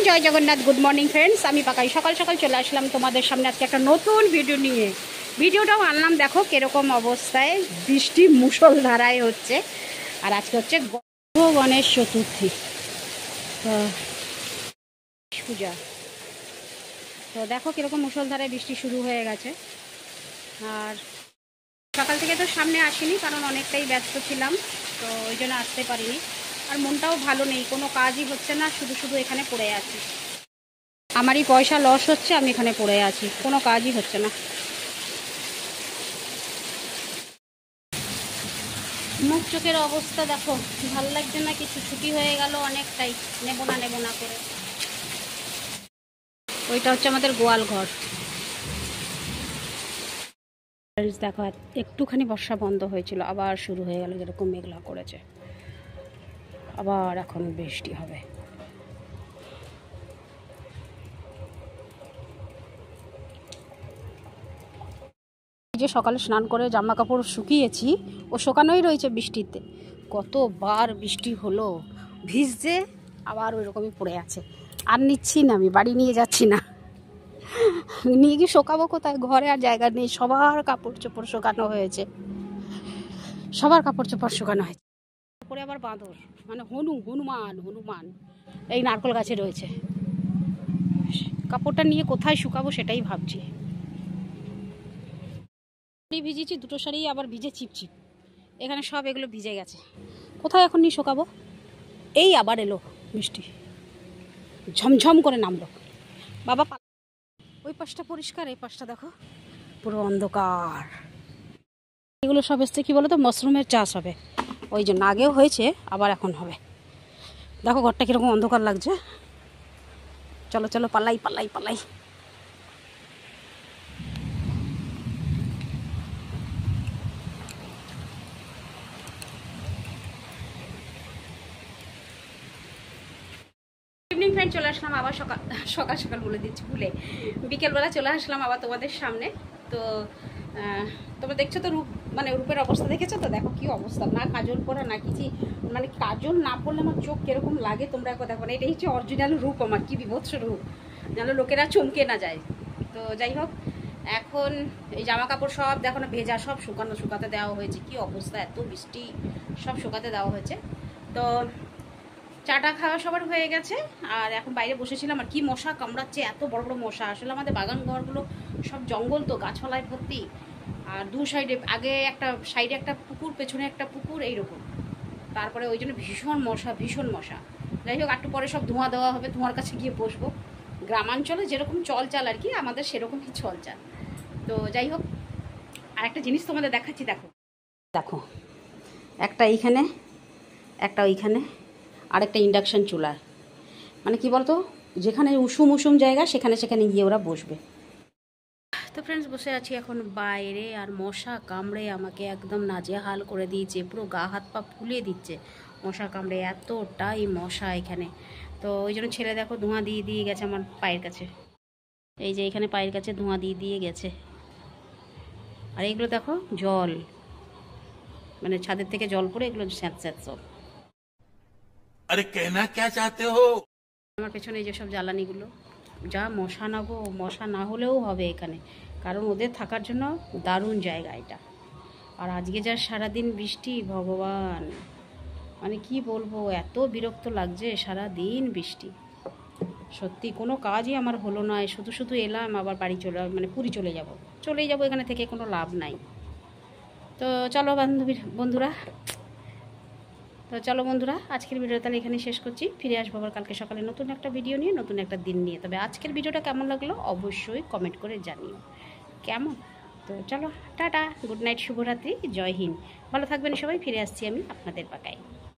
জয় Jagannath, good morning friends. আমি পাকাই সকাল সকাল চলে আসলাম তোমাদের সামনে আজকে একটা নতুন ভিডিও নিয়ে। ভিডিওটাও আনলাম, দেখো কিরকম অবস্থায় বৃষ্টি মুষলধারায় হচ্ছে। আর আজকে হচ্ছে গণেশ চতুর্থী, পূজা। তো দেখো কিরকম মুষলধারায় বৃষ্টি শুরু হয়ে গেছে। আর সকাল থেকে তো সামনে আসিনি, কারণ অনেকটাই ব্যস্ত ছিলাম, তো ওই জন্য আসতে পারিনি। আর মনটাও ভালো নেই, কোনো কাজই হচ্ছে না, শুধু শুধু এখানে পড়ে আছি। আমারই পয়সা লস হচ্ছে, আমি এখানে পড়ে আছি, কোনো কাজই হচ্ছে না। মুখ চোখের অবস্থা দেখো, ভালো লাগছে না কিছু। ছুটি হয়ে গেল অনেকটাই, নেব না করে। ওইটা হচ্ছে আমাদের গোয়াল ঘর। দেখো একটুখানি বর্ষা বন্ধ হয়েছিল, আবার শুরু হয়ে গেল, যেরকম মেঘলা করেছে, আবার এখন বৃষ্টি হবে। যে সকালে স্নান করে জামা কাপড় শুকিয়েছি, ও শুকানোই রয়েছে বৃষ্টিতে। কতবার বৃষ্টি হলো, ভিজছে আবার ওই রকমই পড়ে আছে। আর নিচ্ছি না, আমি বাড়ি নিয়ে যাচ্ছি না। নিয়ে গিয়ে শোকাবো কোথায়? ঘরে আর জায়গা নেই। সবার কাপড় চোপড় শোকানো হয়েছে, তারপরে আবার বাঁদর, মানে হনুমান এই নারকেল গাছে রয়েছে। কাপড়টা নিয়ে কোথায় শুকাবো সেটাই ভাবছি। ভিজেছি, দুটো শাড়ি আবার ভিজে চিপচিপ, এখানে সব এগুলো ভিজে গেছে। কোথায় এখন নিয়ে শোকাবো? এই আবার এলো বৃষ্টি, ঝমঝম করে নামলো। বাবা, ওই পাশটা পরিষ্কার, এই পাশটা দেখো পুরো অন্ধকার। এগুলো সব এসছে কি বলতো, মাশরুমের চাষ হবে, ওই জন্য। আগেও হয়েছে, আবার এখন হবে। দেখো ঘরটা কিরকম অন্ধকার লাগছে। চলো চলো, পালাই। ইভিনিং ফ্রেন্ড, চলে আসলাম আবার সকাল বলে দিচ্ছি, ভুলে বিকেলবেলা চলে আসলাম আবার তোমাদের সামনে। তো তোমরা দেখছো তো রূপের অবস্থা দেখেছো তো? দেখো কি অবস্থা, না কাজল পরা না কিছু, মানে কাজল না পরলে আমার চোখ কিরকম লাগে তোমরা একবার দেখো না। এটাই হচ্ছে অরিজিনাল রূপ আমার, কি বিভৎস রূপ, যেন লোকেরা চমকে না যায়। তো যাই হোক, এখন এই জামা কাপড় সব দেখো না ভেজা, সব শুকাতে দেওয়া হয়েছে। কি অবস্থা, এত বৃষ্টি, সব শুকাতে দেওয়া হয়েছে। তো চাটা খাওয়া সবার হয়ে গেছে, আর এখন বাইরে বসেছিলাম। আর কি মশা কামড়াচ্ছে, এত বড় বড় মশা। আসলে আমাদের বাগান ঘরগুলো সব জঙ্গল, তো গাছপালায় ভর্তি। আর দু সাইডে, আগে একটা সাইডে একটা পুকুর, পেছনে একটা পুকুর, এইরকম। তারপরে ওই জন্য ভীষণ মশা। যাই হোক, একটু পরে সব ধোঁয়া দেওয়া হবে, ধোঁয়ার কাছে গিয়ে বসবো। গ্রামাঞ্চলে যেরকম চলচাল আর কি, আমাদের সেরকমই চলচাল। তো যাই হোক, আর একটা জিনিস তোমাদের দেখাচ্ছি, দেখো একটা এইখানে, একটা ওইখানে, আরেকটা ইন্ডাকশান চুলা। মানে কি বলতো, যেখানে উষুম জায়গা, সেখানে গিয়ে ওরা বসবে। তো ফ্রেন্ডস, বসে আছি এখন বাইরে, আর মশা কামড়ে আমাকে একদম নাজেহাল করে দিয়েছে, পুরো গা হাত পা ফুলিয়ে দিচ্ছে মশা কামড়ে, এতটাই মশা এখানে। তো ওই জন্য ছেলে দেখো ধোঁয়া দিয়ে গেছে আমার পায়ের কাছে, এই যে এখানে পায়ের কাছে ধোঁয়া দিয়ে গেছে। আর এইগুলো দেখো জল, মানে ছাদের থেকে জল পড়ে এগুলো স্যাঁত সব। আরে কেনা কে চাতে হো? আমার পেছনে এই যে সব জ্বালানিগুলো, যা মশা না গো, মশা না হলেও হবে এখানে, কারণ ওদের থাকার জন্য দারুণ জায়গা এটা। আর আজকে যা সারাদিন বৃষ্টি, ভগবান, মানে কি বলবো, এত বিরক্ত লাগছে, সারাদিন বৃষ্টি। সত্যি কোনো কাজই আমার হলো না, শুধু এলাম, আবার বাড়ি মানে পুরী চলেই যাবো, এখানে থেকে কোনো লাভ নাই। তো চলো বন্ধুরা, আজকের ভিডিও তাহলে এখানেই শেষ করছি। ফিরে আসবো আবার কালকে সকালে নতুন একটা ভিডিও নিয়ে, নতুন একটা দিন নিয়ে। তবে আজকের ভিডিওটা কেমন লাগলো অবশ্যই কমেন্ট করে জানিও, কেমন? তো চলো, টাটা, গুড নাইট, শুভরাত্রি, জয় হিন্দ। ভালো থাকবেন সবাই। ফিরে আসছি আমি আপনাদের পাকায়।